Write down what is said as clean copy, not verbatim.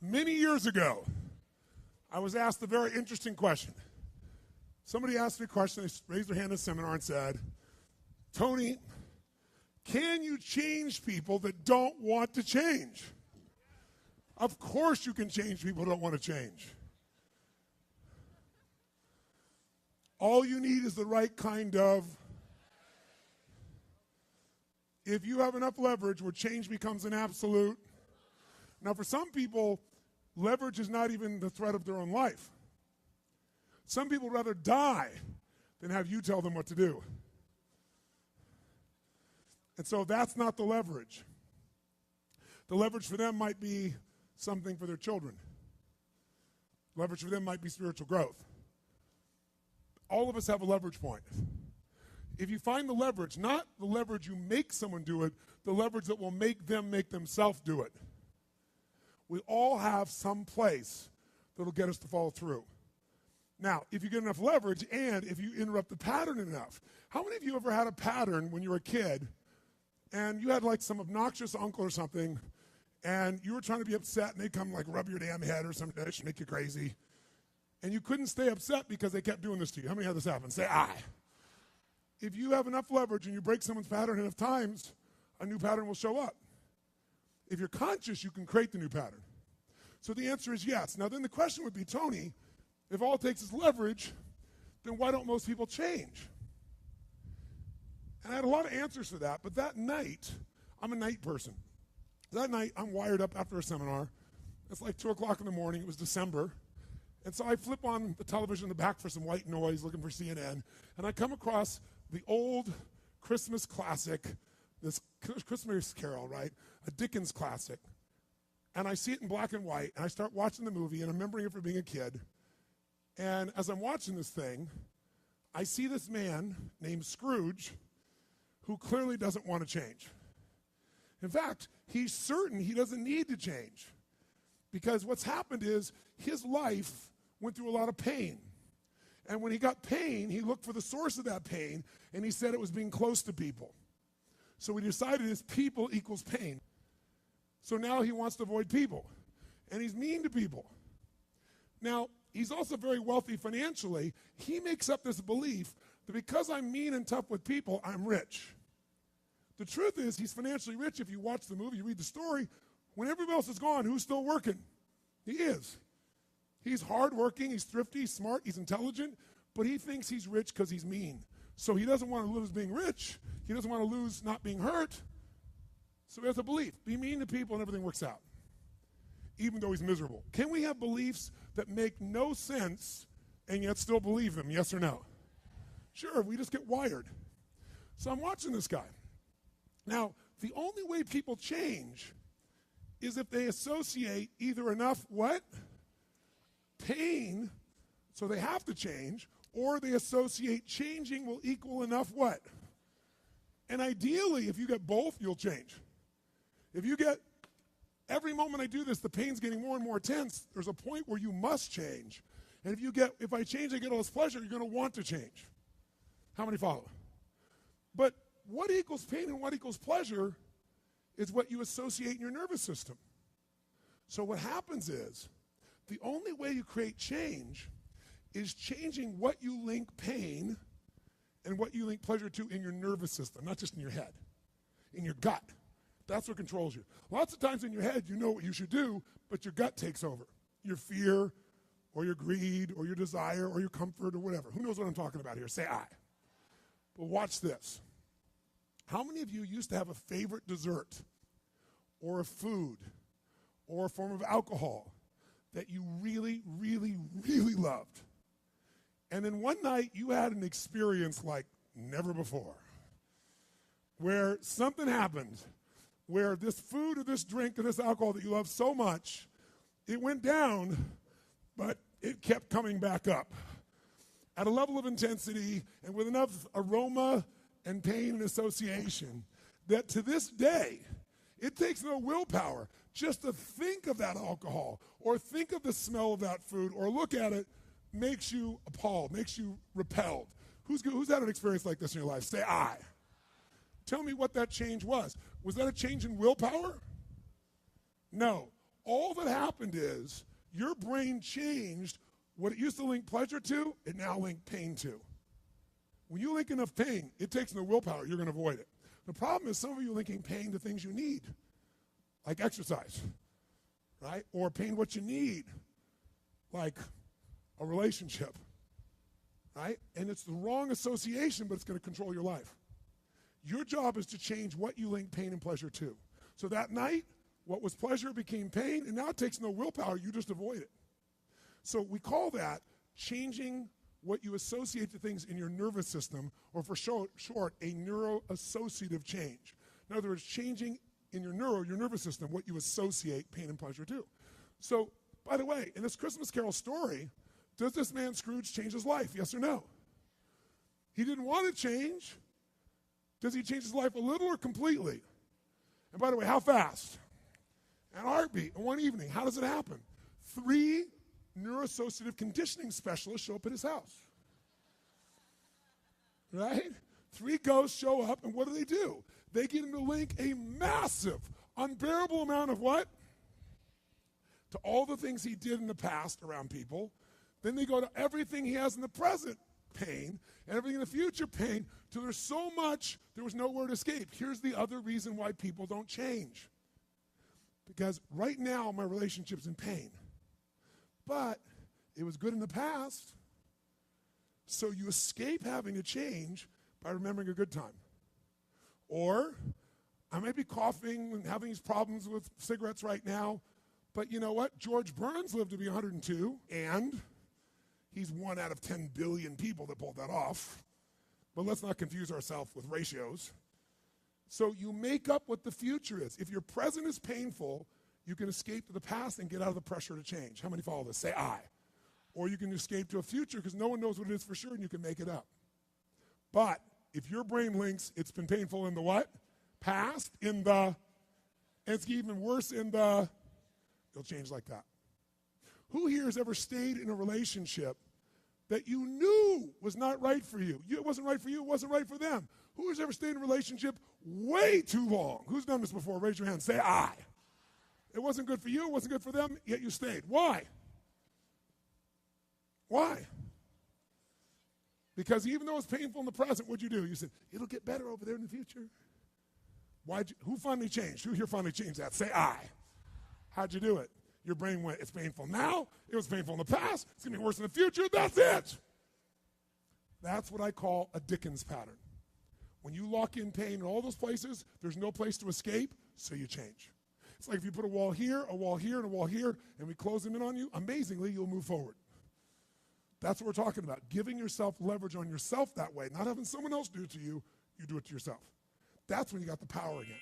Many years ago, I was asked a very interesting question. Somebody asked me a question, they raised their hand in a seminar and said, Tony, can you change people that don't want to change? Of course you can change people who don't want to change. All you need is the right kind of. If you have enough leverage where change becomes an absolute. Now for some people, leverage is not even the threat of their own life. Some people rather die than have you tell them what to do. And so that's not the leverage. The leverage for them might be something for their children. Leverage for them might be spiritual growth. All of us have a leverage point. If you find the leverage, not the leverage you make someone do it, the leverage that will make them make themselves do it. We all have some place that'll get us to follow through. Now, if you get enough leverage and if you interrupt the pattern enough, how many of you ever had a pattern when you were a kid and you had like some obnoxious uncle or something and you were trying to be upset and they'd come like rub your damn head or something that should make you crazy and you couldn't stay upset because they kept doing this to you? How many had this happen? Say aye. If you have enough leverage and you break someone's pattern enough times, a new pattern will show up. If you're conscious, you can create the new pattern. So the answer is yes. Now then the question would be, Tony, if all it takes is leverage, then why don't most people change? And I had a lot of answers for that, but that night, I'm a night person. That night, I'm wired up after a seminar. It's like 2 o'clock in the morning. It was December. And so I flip on the television in the back for some white noise, looking for CNN, and I come across the old Christmas classic, this Christmas Carol, right? A Dickens classic. And I see it in black and white, and I start watching the movie, and I'm remembering it from being a kid. And as I'm watching this thing, I see this man named Scrooge who clearly doesn't want to change. In fact, he's certain he doesn't need to change because what's happened is his life went through a lot of pain. And when he got pain, he looked for the source of that pain, and he said it was being close to people. So he decided is people equals pain. So now he wants to avoid people, and he's mean to people. Now, he's also very wealthy financially. He makes up this belief that because I'm mean and tough with people, I'm rich. The truth is he's financially rich. If you watch the movie, you read the story, when everybody else is gone, who's still working? He is. He's hardworking, he's thrifty, he's smart, he's intelligent, but he thinks he's rich because he's mean. So he doesn't want to lose being rich. He doesn't want to lose not being hurt. So he has a belief. Be mean to people and everything works out, even though he's miserable. Can we have beliefs that make no sense and yet still believe them, yes or no? Sure, we just get wired. So I'm watching this guy. Now, the only way people change is if they associate either enough what? Pain, so they have to change, or they associate changing will equal enough what? And ideally, if you get both, you'll change. If you get, every moment I do this, the pain's getting more and more intense, there's a point where you must change. And if I change, I get all this pleasure, you're going to want to change. How many follow? But what equals pain and what equals pleasure is what you associate in your nervous system. So what happens is, the only way you create change is changing what you link pain and what you link pleasure to in your nervous system, not just in your head, in your gut. That's what controls you. Lots of times in your head, you know what you should do, but your gut takes over. Your fear or your greed or your desire or your comfort or whatever. Who knows what I'm talking about here? Say aye. But watch this. How many of you used to have a favorite dessert or a food or a form of alcohol that you really, really, really loved? And then one night you had an experience like never before, where something happened, where this food or this drink or this alcohol that you love so much, it went down, but it kept coming back up at a level of intensity and with enough aroma and pain and association that to this day, it takes no willpower just to think of that alcohol or think of the smell of that food or look at it makes you appalled, makes you repelled. Who's had an experience like this in your life? Say aye. Tell me what that change was. Was that a change in willpower? No. all that happened is your brain changed what it used to link pleasure to, it now linked pain to. When you link enough pain, it takes no willpower, you're going to avoid it. The problem is some of you are linking pain to things you need, like exercise, right? Or pain what you need, like a relationship, right? And it's the wrong association, but it's going to control your life. Your job is to change what you link pain and pleasure to. So that night, what was pleasure became pain, and now it takes no willpower, you just avoid it. So we call that changing what you associate to things in your nervous system, or for short, a neuroassociative change. In other words, changing in your nervous system, what you associate pain and pleasure to. So, by the way, in this Christmas Carol story, does this man Scrooge change his life, yes or no? He didn't want to change. Does he change his life a little or completely? And by the way, how fast? At a heartbeat, in one evening. How does it happen? 3 neuroassociative conditioning specialists show up at his house. Right? 3 ghosts show up, and what do? They get him to link a massive, unbearable amount of what? To all the things he did in the past around people. Then they go to everything he has in the present, pain, and everything in the future, pain, till there's so much, there was nowhere to escape. Here's the other reason why people don't change. Because right now, my relationship's in pain. But it was good in the past. So you escape having to change by remembering a good time. Or, I may be coughing and having these problems with cigarettes right now, but you know what? George Burns lived to be 102, and he's 1 out of 10 billion people that pulled that off. But let's not confuse ourselves with ratios. So you make up what the future is. If your present is painful, you can escape to the past and get out of the pressure to change. How many follow this? Say I. Or you can escape to a future because no one knows what it is for sure and you can make it up. But if your brain links, it's been painful in the what? Past, in the, and it's even worse in the, it'll change like that. Who here has ever stayed in a relationship that you knew was not right for you? It wasn't right for you, it wasn't right for them. Who has ever stayed in a relationship way too long? Who's done this before? Raise your hand. Say I. It wasn't good for you, it wasn't good for them, yet you stayed. Why? Why? Because even though it's painful in the present, what'd you do? You said, it'll get better over there in the future. Who finally changed? Who here finally changed that? Say I. How'd you do it? Your brain went, it's painful now, it was painful in the past, it's going to be worse in the future, that's it. That's what I call a Dickens pattern. When you lock in pain in all those places, there's no place to escape, so you change. It's like if you put a wall here, and a wall here, and we close them in on you, amazingly, you'll move forward. That's what we're talking about, giving yourself leverage on yourself that way, not having someone else do it to you, you do it to yourself. That's when you got the power again.